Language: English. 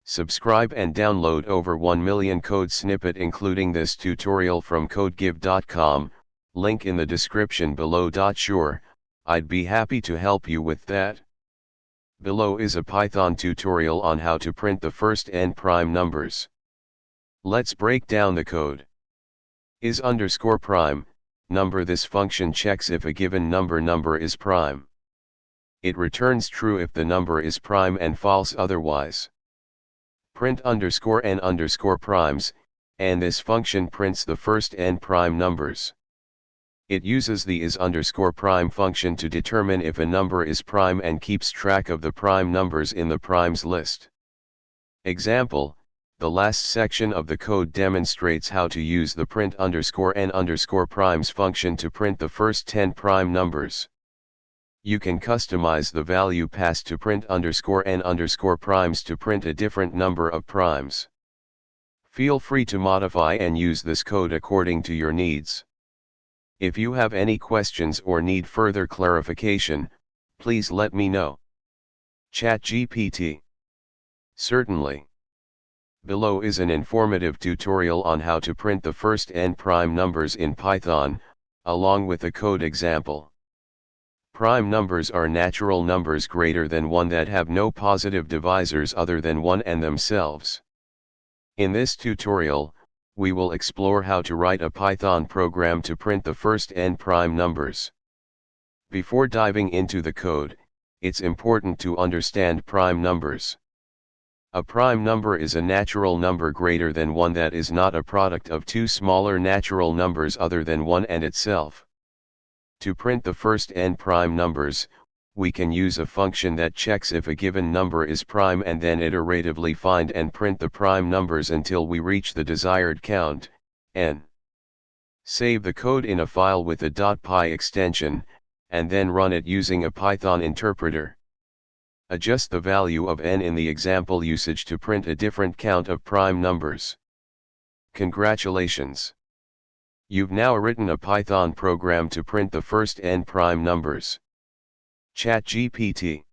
Subscribe and download over 1 million code snippet including this tutorial from codegive.com, link in the description below. Sure, I'd be happy to help you with that. Below is a Python tutorial on how to print the first n prime numbers. Let's break down the code. Is_prime, number. This function checks if a given number is prime. It returns true if the number is prime and false otherwise. Print_n_primes, and this function prints the first n prime numbers. It uses the is_prime function to determine if a number is prime and keeps track of the prime numbers in the primes list. Example: the last section of the code demonstrates how to use the print_n_primes function to print the first 10 prime numbers. You can customize the value passed to print_n_primes to print a different number of primes. Feel free to modify and use this code according to your needs. If you have any questions or need further clarification, please let me know. ChatGPT. Certainly. Below is an informative tutorial on how to print the first n prime numbers in Python, along with a code example. Prime numbers are natural numbers greater than 1 that have no positive divisors other than 1 and themselves. In this tutorial, we will explore how to write a Python program to print the first n prime numbers. Before diving into the code, it's important to understand prime numbers. A prime number is a natural number greater than 1 that is not a product of two smaller natural numbers other than 1 and itself. To print the first n prime numbers, we can use a function that checks if a given number is prime and then iteratively find and print the prime numbers until we reach the desired count, n. Save the code in a file with a .py extension, and then run it using a Python interpreter. Adjust the value of n in the example usage to print a different count of prime numbers. Congratulations! You've now written a Python program to print the first n prime numbers. ChatGPT.